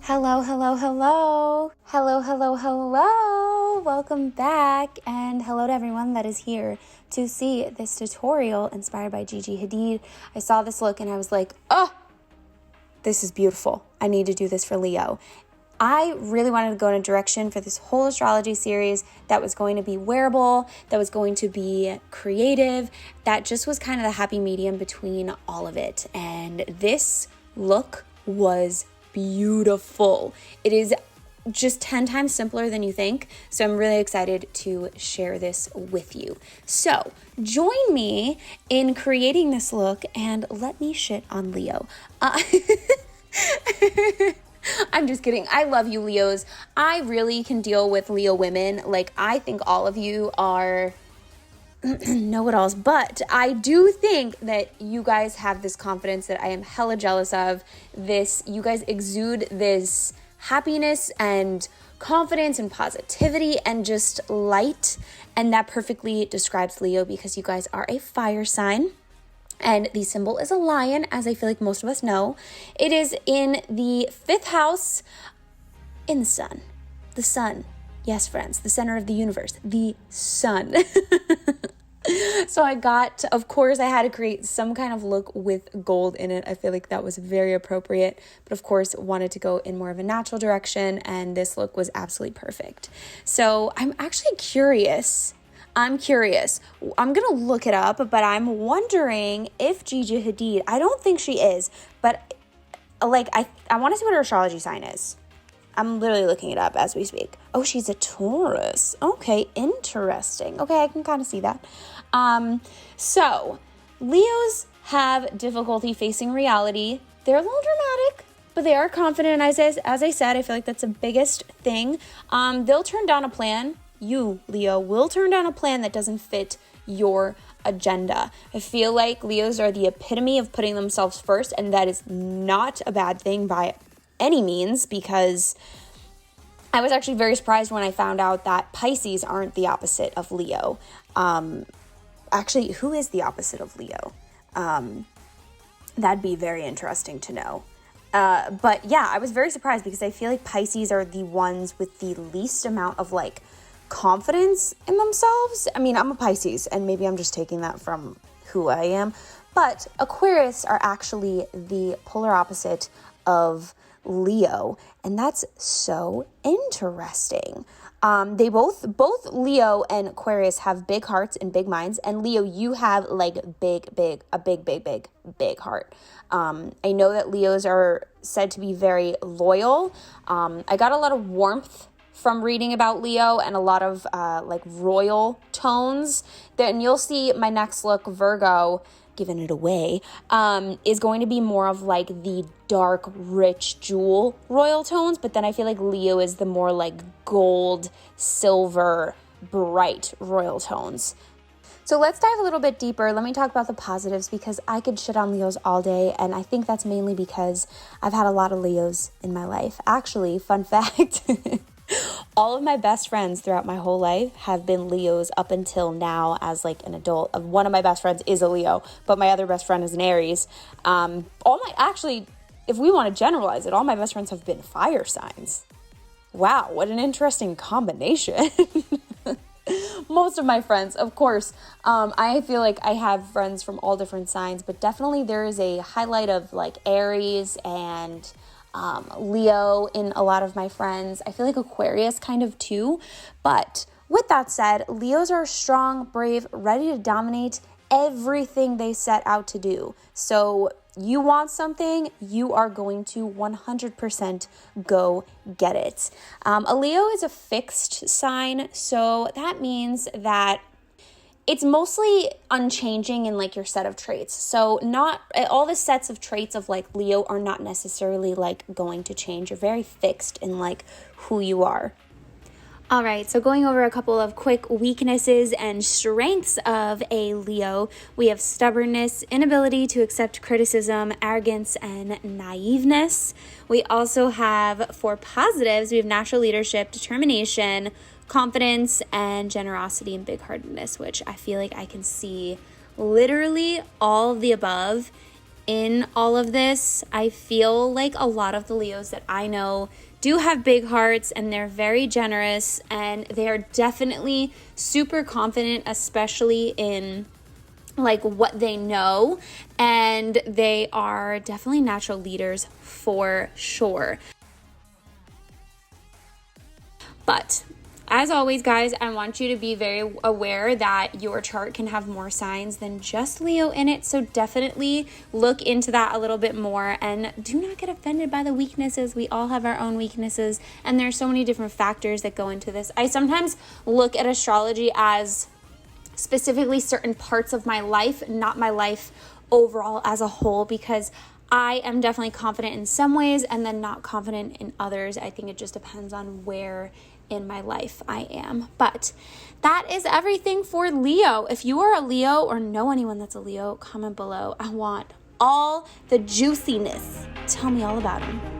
Hello, hello, hello. Hello, hello, hello. Welcome back, and hello to everyone that is here to see this tutorial inspired by Gigi Hadid. I saw this look and I was like, oh, this is beautiful. I need to do this for Leo. I really wanted to go in a direction for this whole astrology series that was going to be wearable, that was going to be creative, that just was kind of the happy medium between all of it. And this look was beautiful. It is just 10 times simpler than you think. So I'm really excited to share this with you. So join me in creating this look and let me shit on Leo. I'm just kidding. I love you, Leos. I really can deal with Leo women. Like, I think all of you are know-it-alls, but I do think that you guys have this confidence that I am hella jealous of. You guys exude this happiness and confidence and positivity and just light, and that perfectly describes Leo because you guys are a fire sign. And the symbol is a lion, as I feel like most of us know. It is in the 5th house in the sun. The sun. Yes, friends, the center of the universe. The sun. So of course, I had to create some kind of look with gold in it. I feel like that was very appropriate. But of course, wanted to go in more of a natural direction. And this look was absolutely perfect. So I'm actually curious. I'm going to look it up, but I'm wondering if Gigi Hadid, I don't think she is, but like I want to see what her astrology sign is. I'm literally looking it up as we speak. Oh, she's a Taurus. Okay, interesting. Okay, I can kind of see that. So Leos have difficulty facing reality. They're a little dramatic, but they are confident. As I said, I feel like that's the biggest thing. They'll turn down a plan. You, Leo, will turn down a plan that doesn't fit your agenda. I feel like Leos are the epitome of putting themselves first, and that is not a bad thing by any means, because I was actually very surprised when I found out that Pisces aren't the opposite of Leo. Actually, who is the opposite of Leo? That'd be very interesting to know. But yeah, I was very surprised because I feel like Pisces are the ones with the least amount of like confidence in themselves. I mean, I'm a Pisces, and maybe I'm just taking that from who I am, but Aquarius are actually the polar opposite of Leo, and that's so interesting. They both Leo and Aquarius have big hearts and big minds, and Leo, you have like a big heart. I know that Leos are said to be very loyal. I got a lot of warmth from reading about Leo and a lot of like royal tones. Then you'll see my next look, Virgo, giving it away, is going to be more of like the dark, rich jewel royal tones. But then I feel like Leo is the more like gold, silver, bright royal tones. So let's dive a little bit deeper. Let me talk about the positives because I could shit on Leos all day. And I think that's mainly because I've had a lot of Leos in my life. Actually, fun fact, all of my best friends throughout my whole life have been Leos up until now as like an adult. One of my best friends is a Leo, but my other best friend is an Aries. Actually, if we want to generalize it, all my best friends have been fire signs. Wow, what an interesting combination. Most of my friends, of course, I feel like I have friends from all different signs, but definitely there is a highlight of like Aries and Leo in a lot of my friends. I feel like Aquarius kind of too. But with that said, Leos are strong, brave, ready to dominate everything they set out to do. So you want something, you are going to 100% go get it. A Leo is a fixed sign, so that means that it's mostly unchanging in like your set of traits. So not all the sets of traits of like Leo are not necessarily like going to change. You're very fixed in like who you are. All right, so going over a couple of quick weaknesses and strengths of a Leo, we have stubbornness, inability to accept criticism, arrogance, and naiveness. We also have, for positives, we have natural leadership, determination, confidence, and generosity and big-heartedness, which I feel like I can see literally all of the above in all of this, I feel like a lot of the Leos that I know do have big hearts, and they're very generous, and they are definitely super confident, especially in like what they know, and they are definitely natural leaders for sure. But as always, guys, I want you to be very aware that your chart can have more signs than just Leo in it. So definitely look into that a little bit more, and do not get offended by the weaknesses. We all have our own weaknesses, and there's so many different factors that go into this. I sometimes look at astrology as specifically certain parts of my life, not my life overall as a whole, because I am definitely confident in some ways and then not confident in others. I think it just depends on where in my life I am. But that is everything for Leo. If you are a Leo or know anyone that's a Leo, comment below. I want all the juiciness. Tell me all about them.